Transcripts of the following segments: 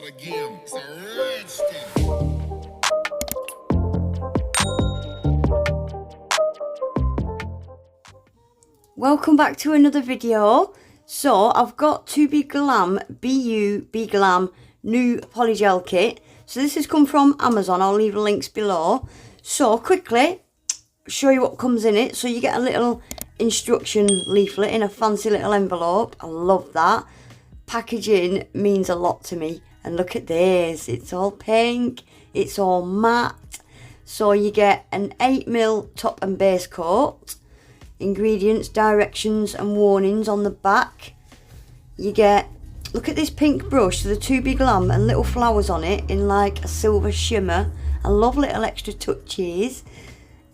start again. It's a rich thing. Welcome back to another video. So I've got Tobe Glam Be Glam new polygel kit. So this has come from Amazon. I'll leave the links below. So quickly show you what comes in it. So you get a little instruction leaflet in a fancy little envelope. I love that. Packaging means a lot to me. And look at this. It's all pink. It's all matte. So you get an 8mm top and base coat. Ingredients, directions and warnings on the back. You get, look at this pink brush, the Tobe Glam, and little flowers on it in like a silver shimmer. I love little extra touches.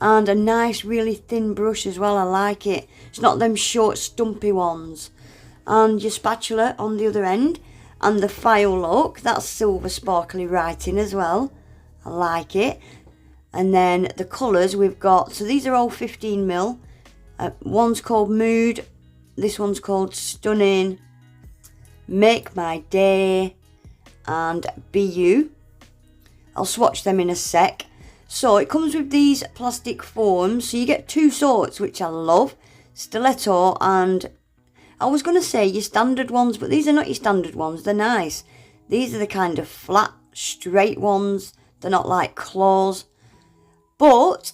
And a nice really thin brush as well, I like it. It's not them short stumpy ones. And your spatula on the other end. And the file look, that's silver sparkly writing as well. I like it. And then the colours we've got, so these are all 15mm. One's called Mood, this one's called Stunning, Make My Day, and Be You. I'll swatch them in a sec. So it comes with these plastic foams, so you get two sorts, which I love, stiletto and, I was going to say your standard ones, but these are not your standard ones, they're nice. These are the kind of flat, straight ones, they're not like claws, but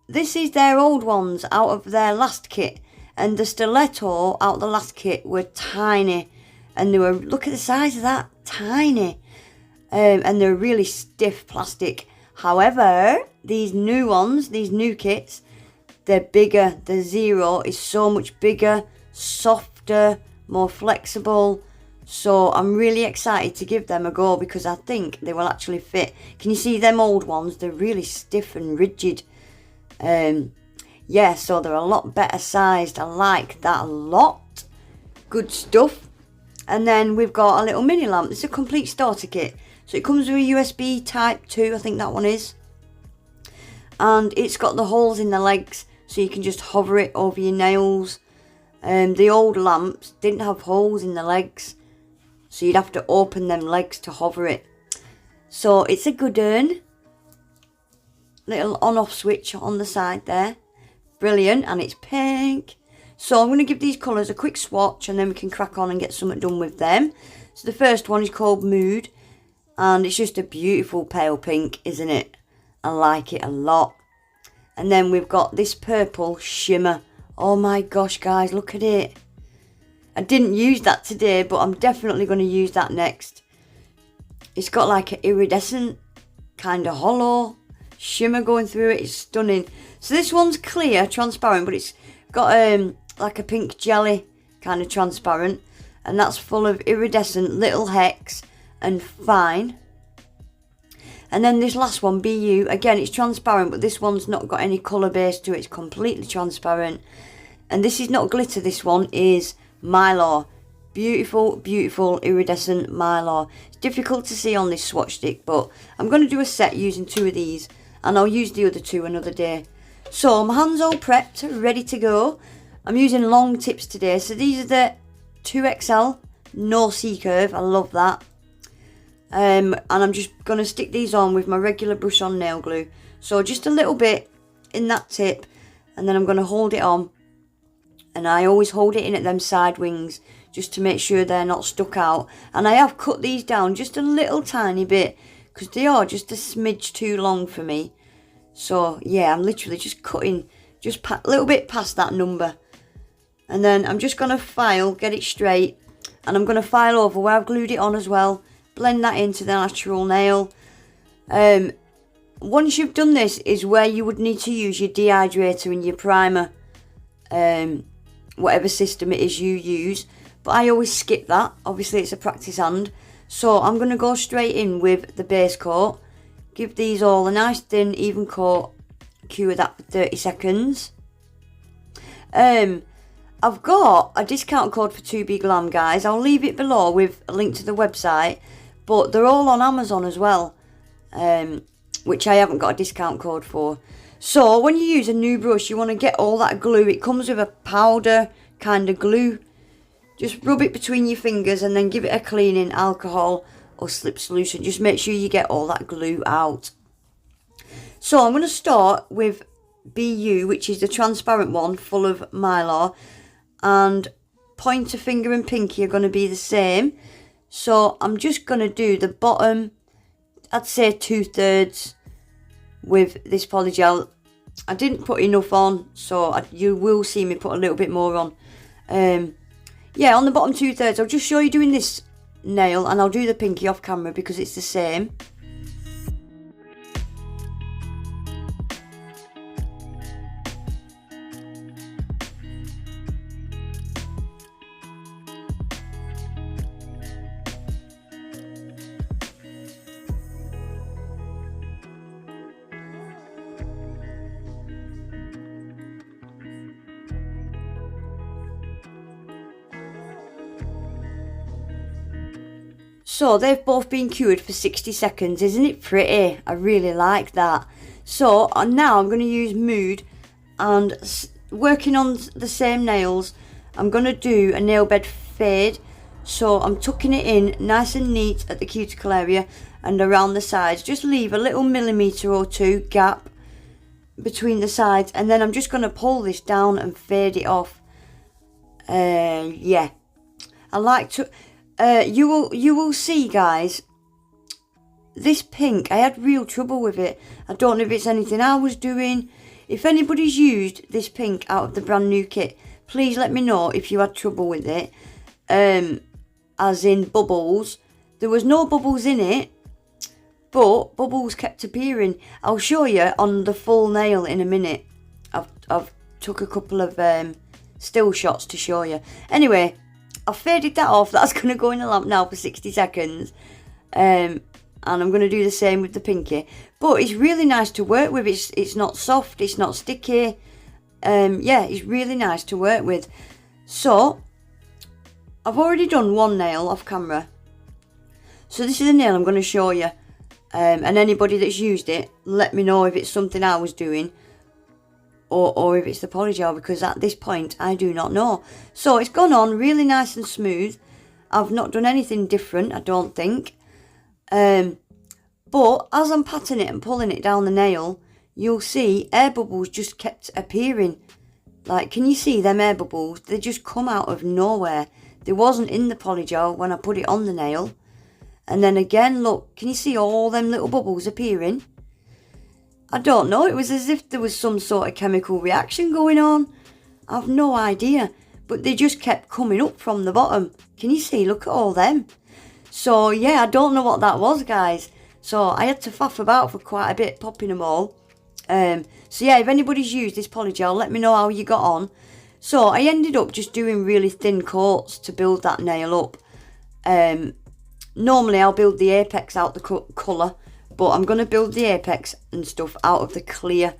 this is their old ones out of their last kit, and the stiletto out of the last kit were tiny, and they were, look at the size of that, tiny, and they're really stiff plastic. However, these new ones, these new kits, they're bigger. The Zero is so much bigger, softer, more flexible, so I'm really excited to give them a go because I think they will actually fit. Can you see them old ones? They're really stiff and rigid. Yeah, so they're a lot better sized. I like that a lot. Good stuff. And then we've got a little mini lamp. It's a complete starter kit. So it comes with a USB type 2, I think that one is. And it's got the holes in the legs, so you can just hover it over your nails. The old lamps didn't have holes in the legs, so you'd have to open them legs to hover it. So it's a good one. Little on-off switch on the side there. Brilliant, and it's pink. So I'm going to give these colours a quick swatch and then we can crack on and get something done with them. So the first one is called Mood, and it's just a beautiful pale pink, isn't it? I like it a lot. And then we've got this purple shimmer. Oh my gosh, guys, look at it. I didn't use that today, but I'm definitely going to use that next. It's got like an iridescent kind of hollow shimmer going through it. It's stunning. So this one's clear, transparent, but it's got like a pink jelly kind of transparent, and that's full of iridescent little hex and fine. And then this last one, Be You, again it's transparent, but this one's not got any colour base to it. It's completely transparent, and this is not glitter. This one is mylar. Beautiful, beautiful iridescent mylar. It's difficult to see on this swatch stick, but I'm going to do a set using two of these, and I'll use the other two another day. So my hand's all prepped, ready to go. I'm using long tips today. So these are the 2XL, no C-curve. I love that. And I'm just going to stick these on with my regular brush on nail glue. So just a little bit in that tip, and then I'm going to hold it on. And I always hold it in at them side wings just to make sure they're not stuck out. And I have cut these down just a little tiny bit because they are just a smidge too long for me. So yeah, I'm literally just cutting just a little bit past that number. And then I'm just going to file, get it straight. And I'm going to file over where I've glued it on as well. Blend that into the natural nail. Once you've done this is where you would need to use your dehydrator and your primer. Whatever system it is you use. But I always skip that. Obviously it's a practice hand. So I'm going to go straight in with the base coat. Give these all a nice thin even coat. Cure that for 30 seconds. I've got a discount code for Tobe Glam, guys. I'll leave it below with a link to the website. But they're all on Amazon as well. Which I haven't got a discount code for. So when you use a new brush, you want to get all that glue. It comes with a powder kind of glue. Just rub it between your fingers and then give it a cleaning, alcohol or slip solution. Just make sure you get all that glue out. So I'm going to start with BU, which is the transparent one full of Mylar, and pointer finger and pinky are going to be the same. So I'm just going to do the bottom, I'd say 2/3 with this Polygel. I didn't put enough on, so you will see me put a little bit more on. Yeah, on the bottom 2/3, I'll just show you doing this nail, and I'll do the pinky off camera because it's the same. So they've both been cured for 60 seconds. Isn't it pretty? I really like that. So now I'm going to use Mood, and working on the same nails, I'm going to do a nail bed fade. So I'm tucking it in nice and neat at the cuticle area and around the sides. Just leave a little millimetre or two gap between the sides, and then I'm just going to pull this down and fade it off. Yeah, I like to... you will see, guys, this pink, I had real trouble with it. I don't know if it's anything I was doing. If anybody's used this pink out of the brand new kit, please let me know if you had trouble with it. As in bubbles. There was no bubbles in it, but bubbles kept appearing. I'll show you on the full nail in a minute. I've took a couple of still shots to show you. Anyway, I've faded that off. That's going to go in the lamp now for 60 seconds. And I'm going to do the same with the pinky. But it's really nice to work with. It's not soft. It's not sticky. Yeah, it's really nice to work with. So, I've already done one nail off camera. So this is the nail I'm going to show you. And anybody that's used it, let me know if it's something I was doing. Or if it's the Polygel, because at this point I do not know. So it's gone on really nice and smooth. I've not done anything different, I don't think. But as I'm patting it and pulling it down the nail, you'll see air bubbles just kept appearing. Like, can you see them air bubbles? They just come out of nowhere. They wasn't in the Polygel when I put it on the nail. And then again, look, can you see all them little bubbles appearing? I don't know, it was as if there was some sort of chemical reaction going on. I've no idea. But they just kept coming up from the bottom. Can you see? Look at all them. So yeah, I don't know what that was, guys. So I had to faff about for quite a bit, popping them all. So yeah, if anybody's used this Polygel, let me know how you got on. So I ended up just doing really thin coats to build that nail up. Normally I'll build the apex out the colour. But I'm going to build the apex and stuff out of the clear.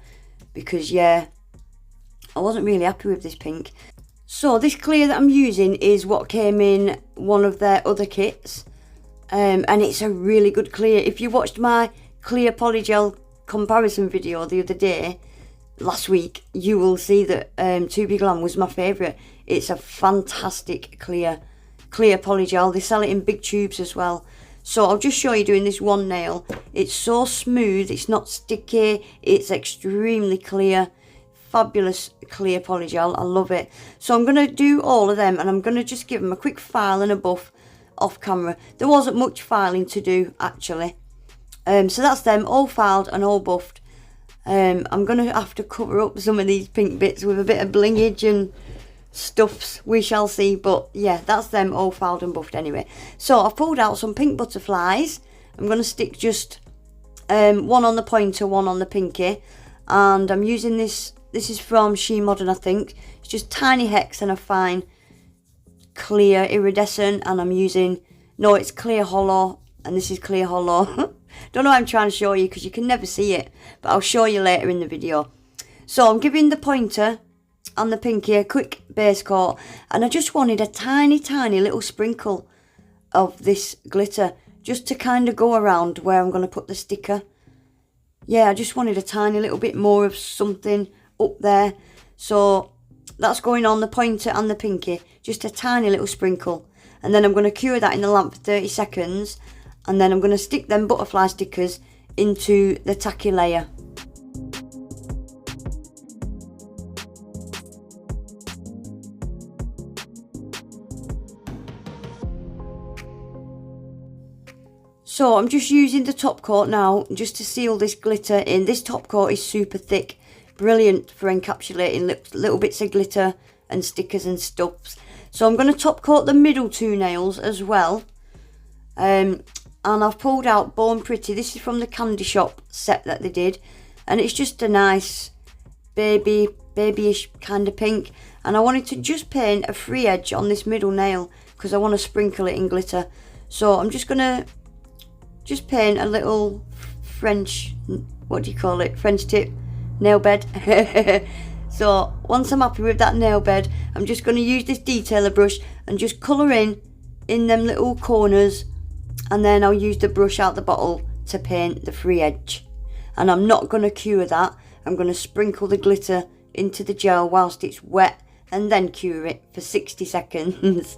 Because, yeah, I wasn't really happy with this pink. So, this clear that I'm using is what came in one of their other kits. And it's a really good clear. If you watched my clear Polygel comparison video the other day, last week, you will see that Tobe Glam was my favourite. It's a fantastic clear Polygel. They sell it in big tubes as well. So I'll just show you doing this one nail. It's so smooth, it's not sticky, it's extremely clear. Fabulous clear Polygel, I love it. So I'm going to do all of them, and I'm going to just give them a quick file and a buff off camera. There wasn't much filing to do, actually. So that's them, all filed and all buffed. I'm going to have to cover up some of these pink bits with a bit of blingage and stuffs, we shall see. But yeah, that's them all filed and buffed anyway. So I've pulled out some pink butterflies. I'm going to stick just one on the pointer, one on the pinky, and I'm using this is from She Modern, I think. It's just tiny hex and a fine clear iridescent, and I'm using, no, it's clear hollow, and this is clear hollow. Don't know what I'm trying to show you because you can never see it, but I'll show you later in the video. So I'm giving the pointer and the pinky a quick base coat, and I just wanted a tiny little sprinkle of this glitter just to kind of go around where I'm going to put the sticker. Yeah, I just wanted a tiny little bit more of something up there. So that's going on the pointer and the pinky, just a tiny little sprinkle, and then I'm going to cure that in the lamp for 30 seconds, And then I'm going to stick them butterfly stickers into the tacky layer. So I'm just using the top coat now just to seal this glitter in. This top coat is super thick, brilliant for encapsulating little bits of glitter and stickers and stuffs. So I'm going to top coat the middle two nails as well. And I've pulled out Born Pretty. This is from the Candy Shop set that they did. And it's just a nice babyish kind of pink. And I wanted to just paint a free edge on this middle nail because I want to sprinkle it in glitter. So I'm just going to paint a little French, what do you call it, French tip nail bed. So once I'm happy with that nail bed, I'm just going to use this detailer brush and just colour in them little corners, and then I'll use the brush out the bottle to paint the free edge. And I'm not going to cure that. I'm going to sprinkle the glitter into the gel whilst it's wet and then cure it for 60 seconds.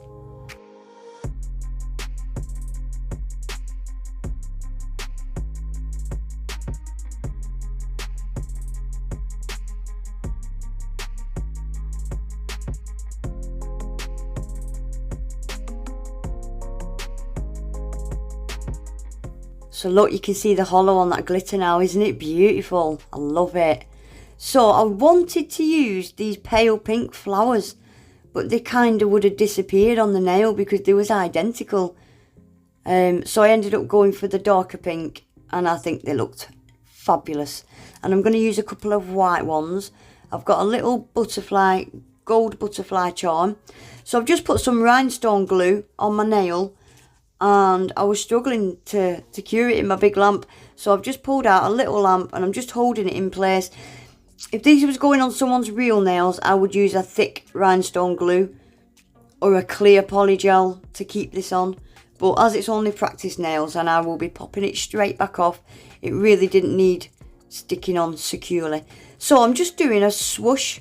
So look, you can see the hollow on that glitter now, isn't it beautiful? I love it. So I wanted to use these pale pink flowers, but they kind of would have disappeared on the nail because they was identical. So I ended up going for the darker pink, and I think they looked fabulous. And I'm going to use a couple of white ones. I've got a little butterfly, gold butterfly charm. So I've just put some rhinestone glue on my nail, and I was struggling to cure it in my big lamp, so I've just pulled out a little lamp and I'm just holding it in place. If these was going on someone's real nails, I would use a thick rhinestone glue or a clear polygel to keep this on, but as it's only practice nails and I will be popping it straight back off, it really didn't need sticking on securely. So I'm just doing a swoosh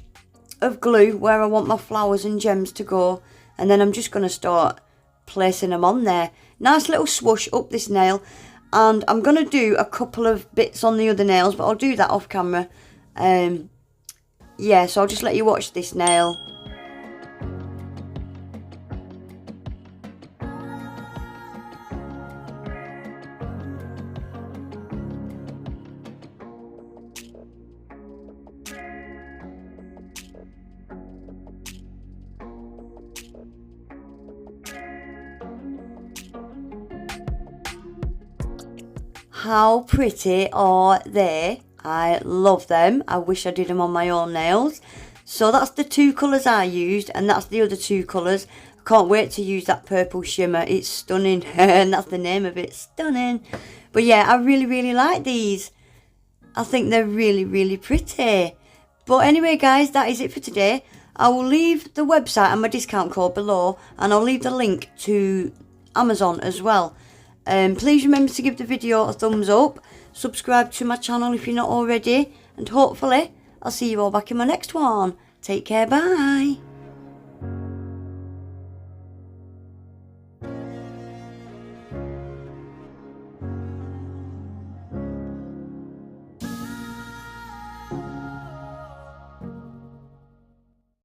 of glue where I want my flowers and gems to go, and then I'm just going to start placing them on there. Nice little swoosh up this nail, and I'm going to do a couple of bits on the other nails, but I'll do that off camera. Yeah, so I'll just let you watch this nail. How pretty are they? I love them. I wish I did them on my own nails. So that's the two colours I used, and that's the other two colours. I can't wait to use that purple shimmer. It's stunning. And that's the name of it, stunning. But yeah, I really like these. I think they're really pretty. But anyway guys, that is it for today. I will leave the website and my discount code below, and I'll leave the link to Amazon as well. Please remember to give the video a thumbs up, subscribe to my channel if you're not already, and hopefully I'll see you all back in my next one. Take care, bye.